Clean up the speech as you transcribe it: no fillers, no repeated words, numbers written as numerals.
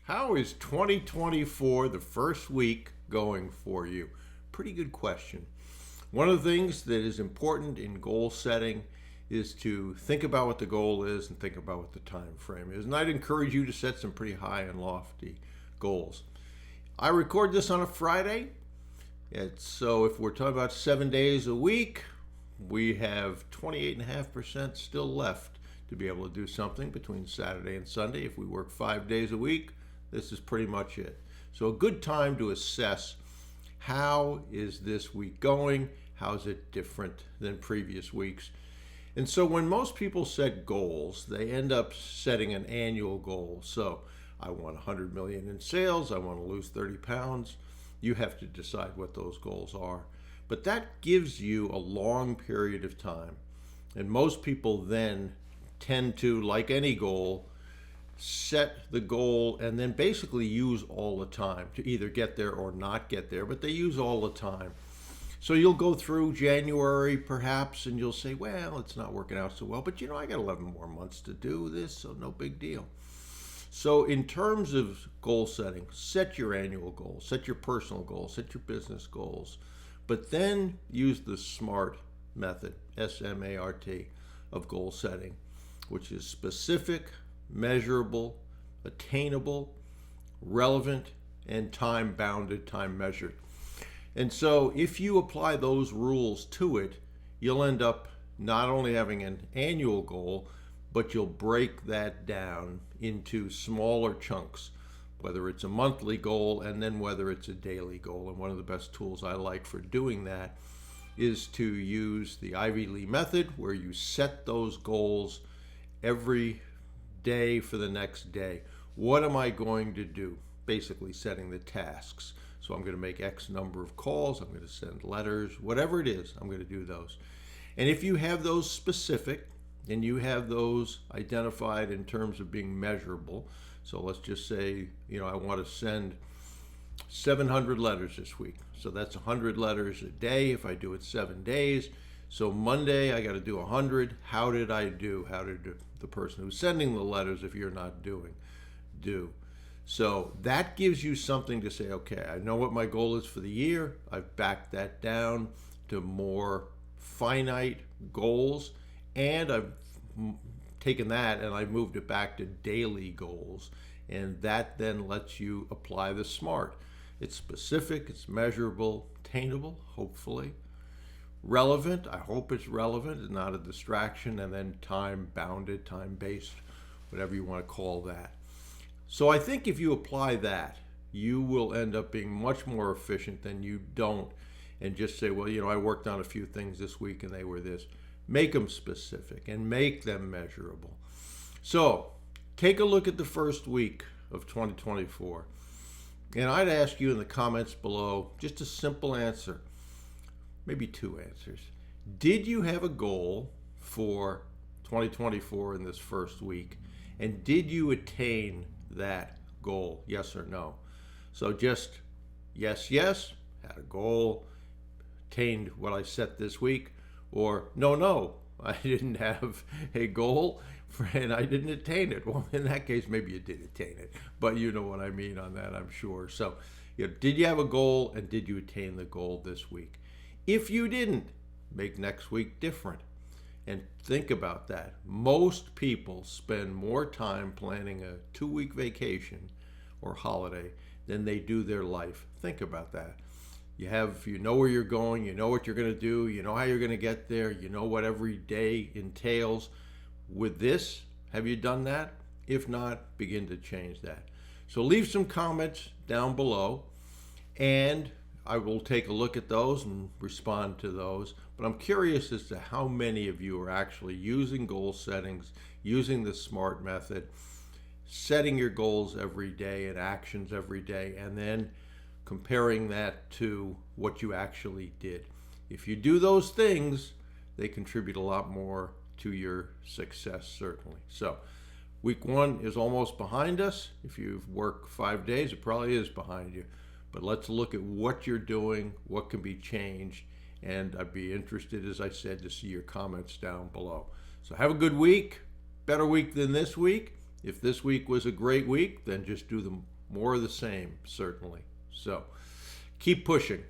How is 2024, the first week, going for you? Pretty good question. One of the things that is important in goal setting is to think about what the goal is and think about what the time frame is. And I'd encourage you to set some pretty high and lofty goals. I record this on a Friday. So if we're talking about 7 days a week, we have 28.5% still left to be able to do something between Saturday and Sunday. If we work 5 days a week, this is pretty much it. So a good time to assess, how is this week going? How's it different than previous weeks? And so when most people set goals, they end up setting an annual goal. So I want 100 million in sales. I want to lose 30 pounds. You have to decide what those goals are. But that gives you a long period of time. And most people then tend to, like any goal, set the goal and then basically use all the time to either get there or not get there, but they use all the time. So you'll go through January perhaps and you'll say, well, it's not working out so well, but I got 11 more months to do this, so no big deal. So in terms of goal setting, set your annual goals, set your personal goals, set your business goals, but then use the SMART method, SMART, of goal setting, which is specific, measurable, attainable, relevant, and time bounded, time measured. And so if you apply those rules to it, you'll end up not only having an annual goal, but you'll break that down into smaller chunks, whether it's a monthly goal and then whether it's a daily goal. And one of the best tools I like for doing that is to use the Ivy Lee method, where you set those goals every day for the next day. What am I going to do? Basically setting the tasks. So I'm going to make X number of calls, I'm going to send letters, whatever it is, I'm going to do those. And if you have those specific and you have those identified in terms of being measurable, so let's just say, I want to send 700 letters this week. So that's 100 letters a day if I do it 7 days. So Monday, I got to do 100. How did I do? How did the person who's sending the letters, if you're not doing, do? So that gives you something to say, okay, I know what my goal is for the year. I've backed that down to more finite goals. And I've taken that and I've moved it back to daily goals. And that then lets you apply the SMART. It's specific, it's measurable, attainable, hopefully. Relevant, I hope it's relevant and not a distraction, and then time bounded, time based, whatever you want to call that. So I think if you apply that, you will end up being much more efficient than you don't and just say, well, I worked on a few things this week and they were this. Make them specific and make them measurable. So take a look at the first week of 2024. And I'd ask you in the comments below just a simple answer. Maybe two answers. Did you have a goal for 2024 in this first week? And did you attain that goal? Yes or no? So just yes, had a goal, attained what I set this week, or no, I didn't have a goal and I didn't attain it. Well, in that case, maybe you did attain it, but you know what I mean on that, I'm sure. So did you have a goal and did you attain the goal this week? If you didn't, make next week different. And think about that. Most people spend more time planning a 2-week vacation or holiday than they do their life. Think about that. You know where you're going, you know what you're going to do, you know how you're going to get there, you know what every day entails. With this, have you done that? If not, begin to change that. So leave some comments down below, and I will take a look at those and respond to those. But I'm curious as to how many of you are actually using goal settings, using the SMART method, setting your goals every day and actions every day, and then comparing that to what you actually did. If you do those things, they contribute a lot more to your success, certainly. So week 1 is almost behind us. If you've worked 5 days, it probably is behind you. But let's look at what you're doing, what can be changed, and I'd be interested, as I said, to see your comments down below. So have a good week, better week than this week, If this week was a great week, then just do more of the same, certainly. So keep pushing.